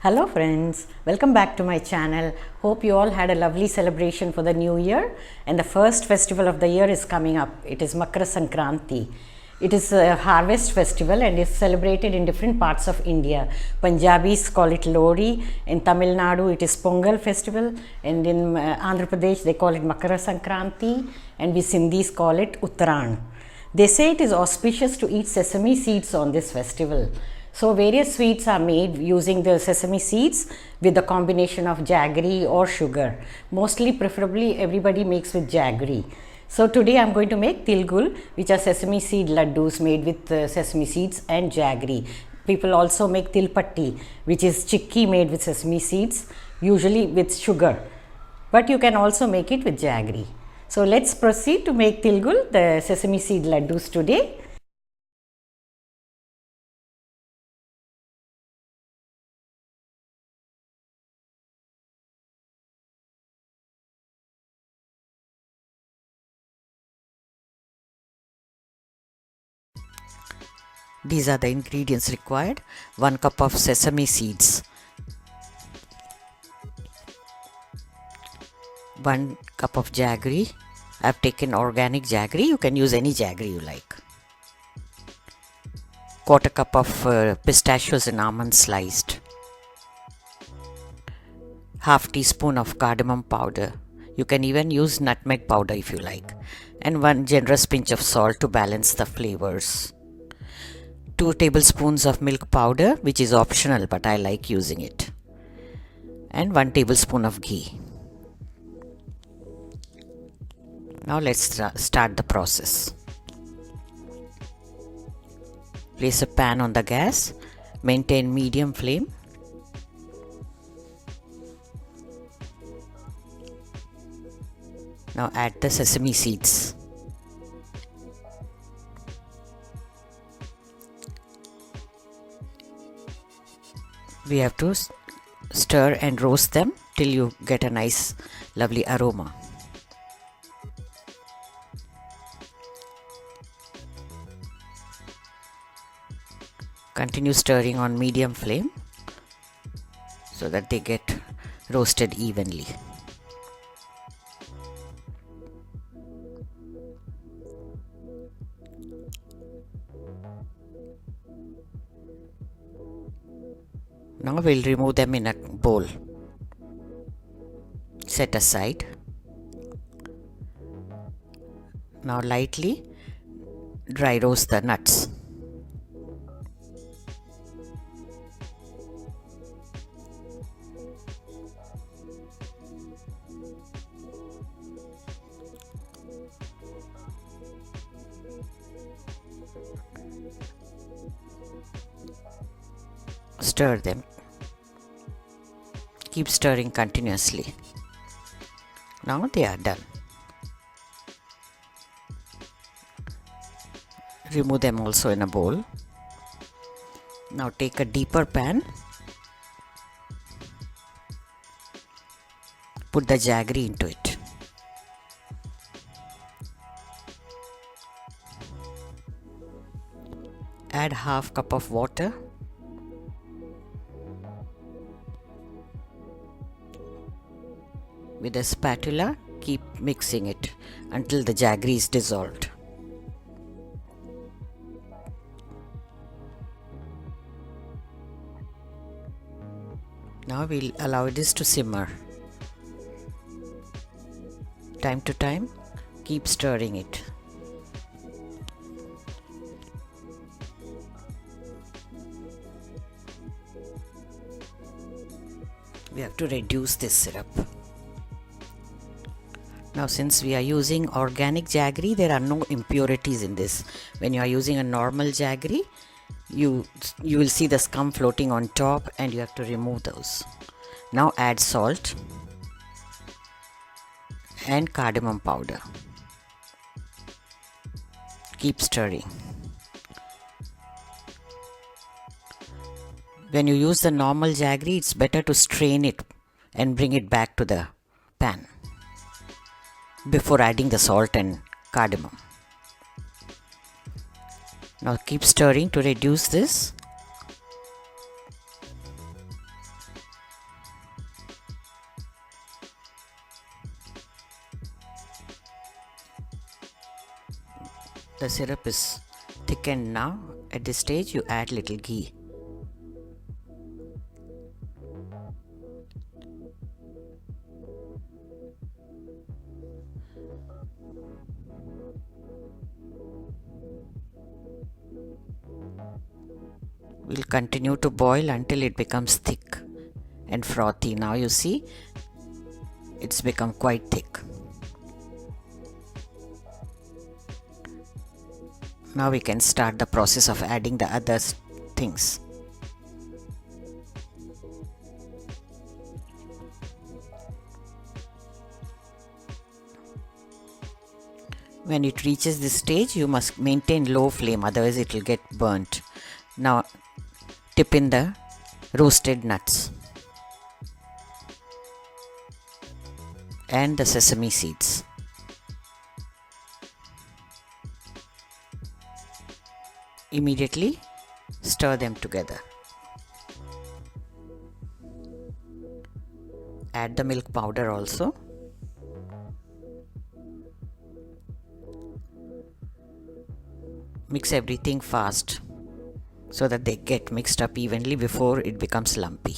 Hello friends, welcome back to my channel. Hope you all had a lovely celebration for the new year, and the first festival of the year is coming up. It is Makara Sankranti. It is a harvest festival and is celebrated in different parts of India. Punjabis call it Lohri, in Tamil Nadu it is Pongal festival, and in Andhra Pradesh they call it Makara Sankranti, and we Sindhis call it Uttaran. They say it is auspicious to eat sesame seeds on this festival. So various sweets are made using the sesame seeds with the combination of jaggery or sugar. Mostly, preferably, everybody makes with jaggery. So today I am going to make tilgul, which are sesame seed laddoos made with sesame seeds and jaggery. People also make Til Patti, which is chicky made with sesame seeds, usually with sugar. But you can also make it with jaggery. So let's proceed to make tilgul, the sesame seed laddoos today. These are the ingredients required. 1 cup of sesame seeds, 1 cup of jaggery. I have taken organic jaggery. You can use any jaggery you like. 1/4 cup of pistachios and almonds sliced. 1/2 teaspoon of cardamom powder. You can even use nutmeg powder if you like. And 1 generous pinch of salt to balance the flavors. 2 tablespoons of milk powder, which is optional but I like using it, and 1 tablespoon of ghee. Now let's start the process. Place a pan on the gas, maintain medium flame. Now add the sesame seeds. We have to stir and roast them till you get a nice lovely aroma. Continue stirring on medium flame so that they get roasted evenly. Now we'll remove them in a bowl. Set aside. Now lightly dry roast the nuts. Stir them. Keep stirring continuously. Now they are done. Remove them also in a bowl. Now take a deeper pan. Put the jaggery into it. Add 1/2 cup of water. With a spatula, keep mixing it until the jaggery is dissolved. Now we'll allow this to simmer. Time to time, keep stirring it. We have to reduce this syrup. Now since we are using organic jaggery, there are no impurities in this. When you are using a normal jaggery, you will see the scum floating on top and you have to remove those. Now add salt and cardamom powder. Keep stirring. When you use the normal jaggery, it's better to strain it and bring it back to the pan before adding the salt and cardamom. Now keep stirring to reduce this. The syrup is thickened now. At this stage you add little ghee. We'll continue to boil until it becomes thick and frothy. Now you see it's become quite thick. Now we can start the process of adding the other things. When it reaches this stage, you must maintain low flame, otherwise it will get burnt. Now dip in the roasted nuts and the sesame seeds. Immediately stir them together. Add the milk powder also. Mix everything fast so that they get mixed up evenly before it becomes lumpy.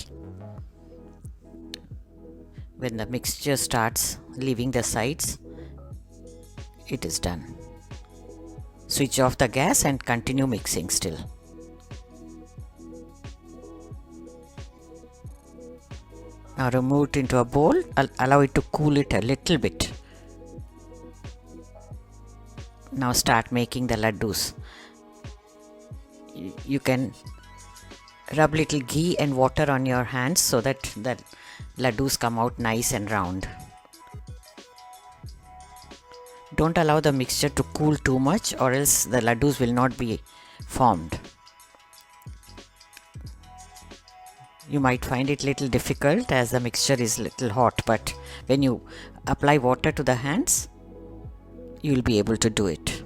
When the mixture starts leaving the sides, it is done. Switch off the gas and continue mixing still. Now remove it into a bowl, allow it to cool it a little bit. Now start making the laddoos. You can rub little ghee and water on your hands so that the laddoos come out nice and round. Don't allow the mixture to cool too much or else the laddoos will not be formed. You might find it little difficult as the mixture is little hot, but when you apply water to the hands, you will be able to do it.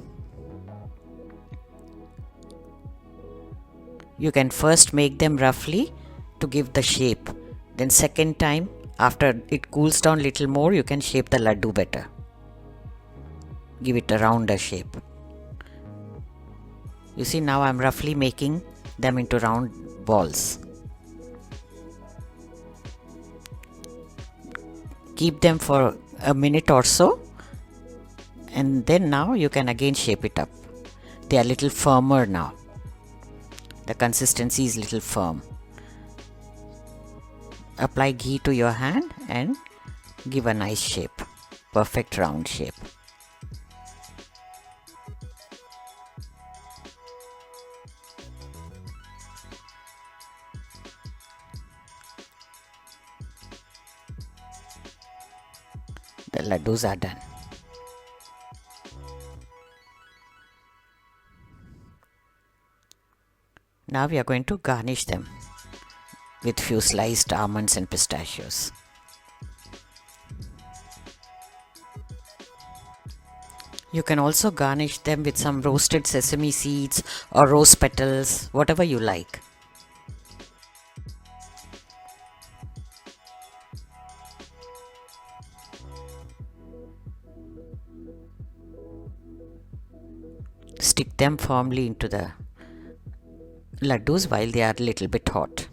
You can first make them roughly to give the shape. Then second time, after it cools down little more, you can shape the laddu better. Give it a rounder shape. You see, now I am roughly making them into round balls. Keep them for a minute or so, and then now you can again shape it up. They are little firmer now. The consistency is little firm. Apply ghee to your hand and give a nice shape, perfect round shape. The laddoos are done. Now we are going to garnish them with few sliced almonds and pistachios. You can also garnish them with some roasted sesame seeds or rose petals, whatever you like. Stick them firmly into the laddoos while they are a little bit hot.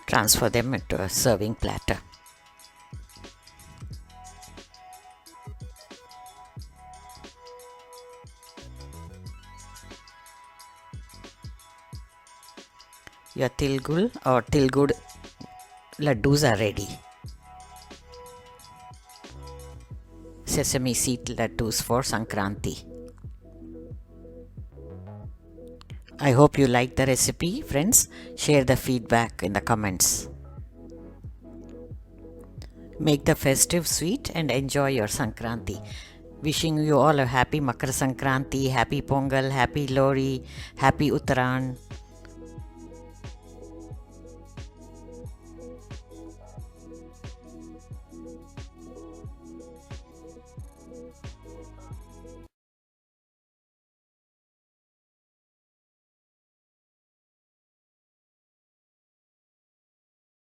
Transfer them into a serving platter. Your tilgul or tilgud laddoos are ready. Sesame seed laddoos for Sankranti. I hope you like the recipe, friends. Share the feedback in the comments. Make the festive sweet and enjoy your Sankranti. Wishing you all a happy Makara Sankranti, happy Pongal, happy Lohri, happy Uttaran.